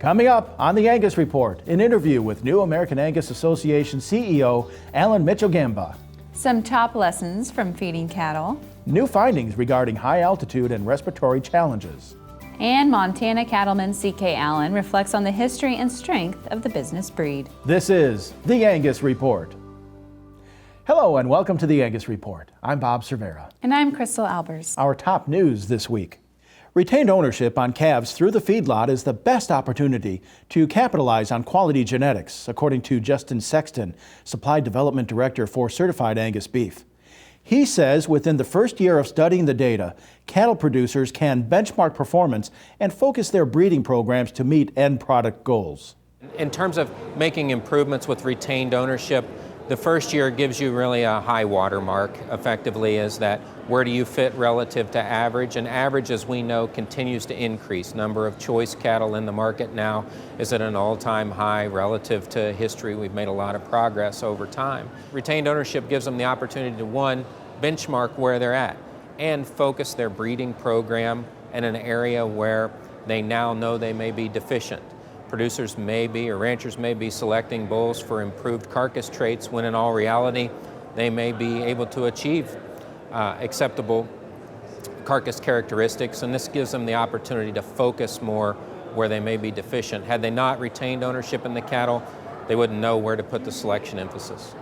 Coming up on the Angus Report, an interview with New American Angus Association CEO Alan Mitchell-Gamba. Some top lessons from feeding cattle. New findings regarding high altitude and respiratory challenges. And Montana cattleman C.K. Allen reflects on the history and strength of the business breed. This is the Angus Report. Hello and welcome to the Angus Report. I'm Bob Cervera. And I'm Crystal Albers. Our top news this week. Retained ownership on calves through the feedlot is the best opportunity to capitalize on quality genetics, according to Justin Sexton, Supply Development Director for Certified Angus Beef. He says within the first year of studying the data, cattle producers can benchmark performance and focus their breeding programs to meet end product goals. In terms of making improvements with retained ownership, the first year gives you really a high watermark. Effectively is that where do you fit relative to average? And average, as we know, continues to increase. Number of choice cattle in the market now is at an all-time high relative to history. We've made a lot of progress over time. Retained ownership gives them the opportunity to, one, benchmark where they're at and focus their breeding program in an area where they now know they may be deficient. Producers may be, or ranchers may be selecting bulls for improved carcass traits when in all reality they may be able to achieve acceptable carcass characteristics, and this gives them the opportunity to focus more where they may be deficient. Had they not retained ownership in the cattle, they wouldn't know where to put the selection emphasis.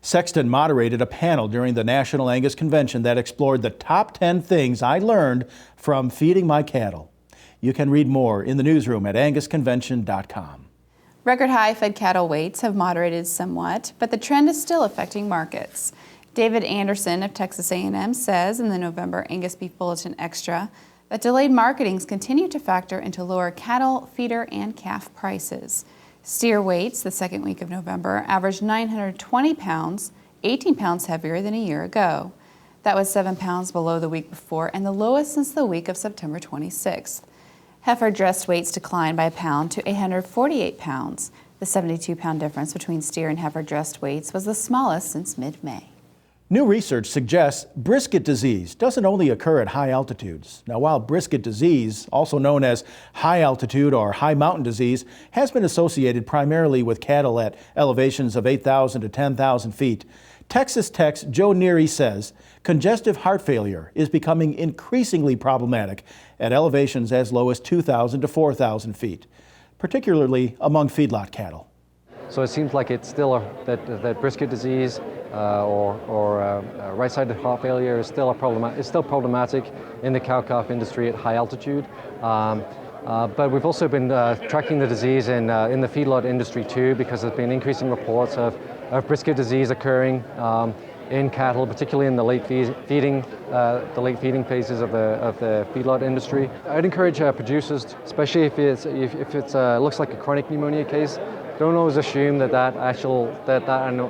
Sexton moderated a panel during the National Angus Convention that explored the top 10 things I learned from feeding my cattle. You can read more in the newsroom at angusconvention.com. Record high fed cattle weights have moderated somewhat, but the trend is still affecting markets. David Anderson of Texas A&M says in the November Angus Beef Bulletin Extra that delayed marketings continue to factor into lower cattle, feeder, and calf prices. Steer weights the second week of November averaged 920 pounds, 18 pounds heavier than a year ago. That was 7 pounds below the week before and the lowest since the week of September 26th. Heifer dressed weights declined by a pound to 848 pounds. The 72-pound difference between steer and heifer dressed weights was the smallest since mid-May. New research suggests brisket disease doesn't only occur at high altitudes. Now, while brisket disease, also known as high altitude or high mountain disease, has been associated primarily with cattle at elevations of 8,000 to 10,000 feet, Texas Tech's Joe Neary says congestive heart failure is becoming increasingly problematic at elevations as low as 2,000 to 4,000 feet, particularly among feedlot cattle. So it seems like it's still that brisket disease or right-sided heart failure is still problematic in the cow-calf industry at high altitude. But we've also been tracking the disease in the feedlot industry too, because there's been increasing reports of brisket disease occurring in cattle, particularly in the late feeding phases of the feedlot industry. I'd encourage producers, especially if it looks like a chronic pneumonia case, don't always assume that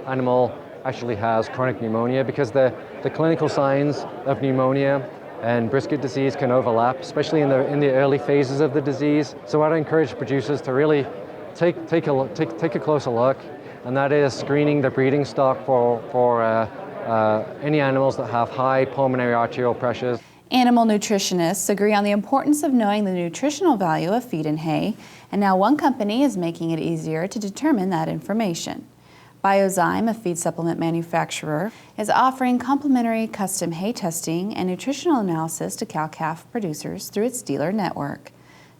animal actually has chronic pneumonia, because the clinical signs of pneumonia and brisket disease can overlap, especially in the early phases of the disease. So I'd encourage producers to really take a closer look, and that is screening the breeding stock for any animals that have high pulmonary arterial pressures. Animal nutritionists agree on the importance of knowing the nutritional value of feed and hay, and now one company is making it easier to determine that information. Biozyme, a feed supplement manufacturer, is offering complimentary custom hay testing and nutritional analysis to cow-calf producers through its dealer network.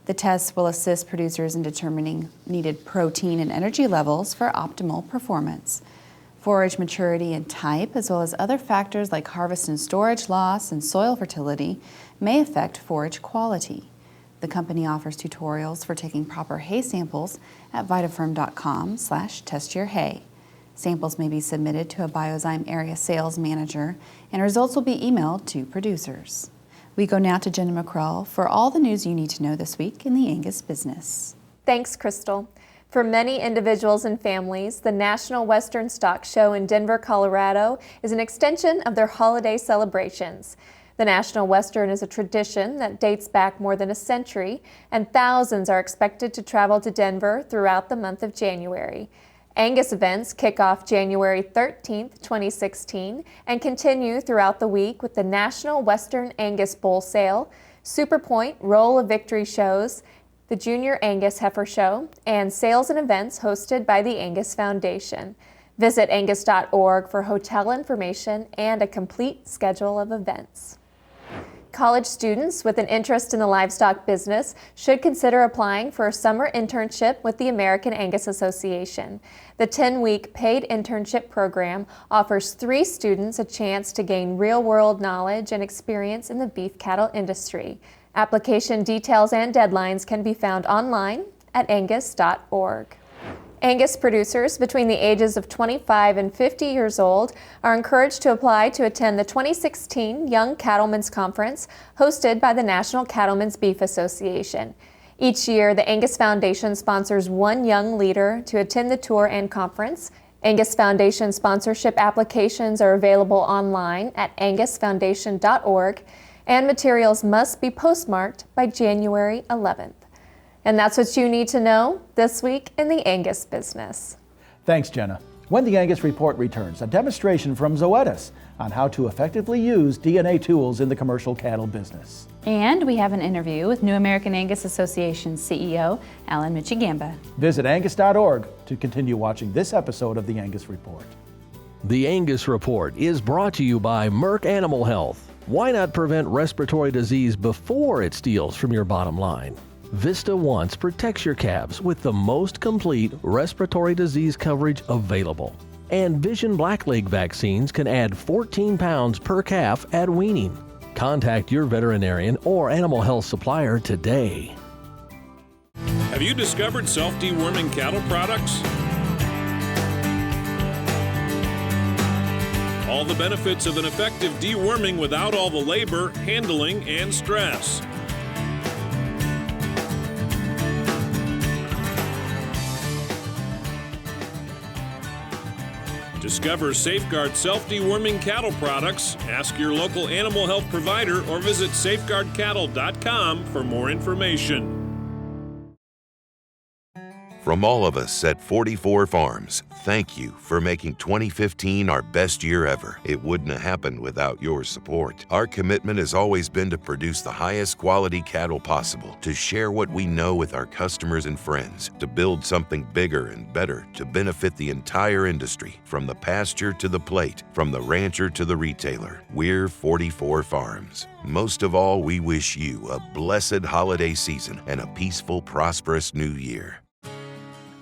The tests will assist producers in determining needed protein and energy levels for optimal performance. Forage maturity and type, as well as other factors like harvest and storage loss and soil fertility, may affect forage quality. The company offers tutorials for taking proper hay samples at vitafirm.com/testyourhay. Samples may be submitted to a Biozyme area sales manager, and results will be emailed to producers. We go now to Jenna McCrell for all the news you need to know this week in the Angus business. Thanks, Crystal. For many individuals and families, the National Western Stock Show in Denver, Colorado is an extension of their holiday celebrations. The National Western is a tradition that dates back more than a century, and thousands are expected to travel to Denver throughout the month of January. Angus events kick off January 13th, 2016, and continue throughout the week with the National Western Angus Bull Sale, Super Point Roll of Victory shows, the Junior Angus Heifer Show, and sales and events hosted by the Angus Foundation. Visit angus.org for hotel information and a complete schedule of events. College students with an interest in the livestock business should consider applying for a summer internship with the American Angus Association. The 10-week paid internship program offers 3 students a chance to gain real-world knowledge and experience in the beef cattle industry. Application details and deadlines can be found online at angus.org. Angus producers between the ages of 25 and 50 years old are encouraged to apply to attend the 2016 Young Cattlemen's Conference hosted by the National Cattlemen's Beef Association. Each year, the Angus Foundation sponsors 1 young leader to attend the tour and conference. Angus Foundation sponsorship applications are available online at angusfoundation.org, and materials must be postmarked by January 11th. And that's what you need to know this week in the Angus business. Thanks, Jenna. When the Angus Report returns, a demonstration from Zoetis on how to effectively use DNA tools in the commercial cattle business. And we have an interview with New American Angus Association CEO, Alan Michigamba. Visit angus.org to continue watching this episode of the Angus Report. The Angus Report is brought to you by Merck Animal Health. Why not prevent respiratory disease before it steals from your bottom line? Vista Once protects your calves with the most complete respiratory disease coverage available. And Vision Blackleg vaccines can add 14 pounds per calf at weaning. Contact your veterinarian or animal health supplier today. Have you discovered self-deworming cattle products? All the benefits of an effective deworming without all the labor, handling, and stress. Discover Safeguard self-deworming cattle products. Ask your local animal health provider or visit safeguardcattle.com for more information. From all of us at 44 Farms, thank you for making 2015 our best year ever. It wouldn't have happened without your support. Our commitment has always been to produce the highest quality cattle possible, to share what we know with our customers and friends, to build something bigger and better to benefit the entire industry, from the pasture to the plate, from the rancher to the retailer. We're 44 Farms. Most of all, we wish you a blessed holiday season and a peaceful, prosperous new year.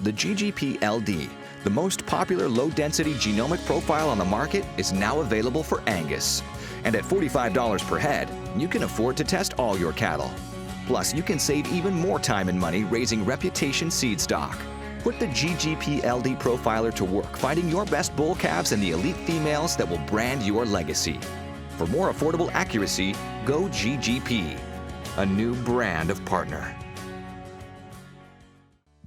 The GGP-LD, the most popular low-density genomic profile on the market, is now available for Angus. And at $45 per head, you can afford to test all your cattle. Plus, you can save even more time and money raising reputation seed stock. Put the GGP-LD profiler to work finding your best bull calves and the elite females that will brand your legacy. For more affordable accuracy, go GGP, a new brand of partner.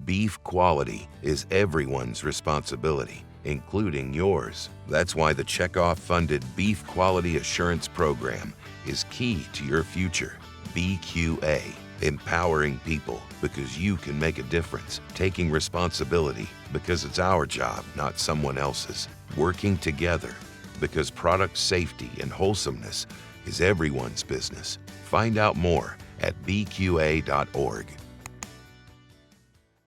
Beef quality is everyone's responsibility, including yours. That's why the Checkoff-funded Beef Quality Assurance Program is key to your future. BQA, empowering people because you can make a difference, taking responsibility because it's our job, not someone else's, working together because product safety and wholesomeness is everyone's business. Find out more at bqa.org.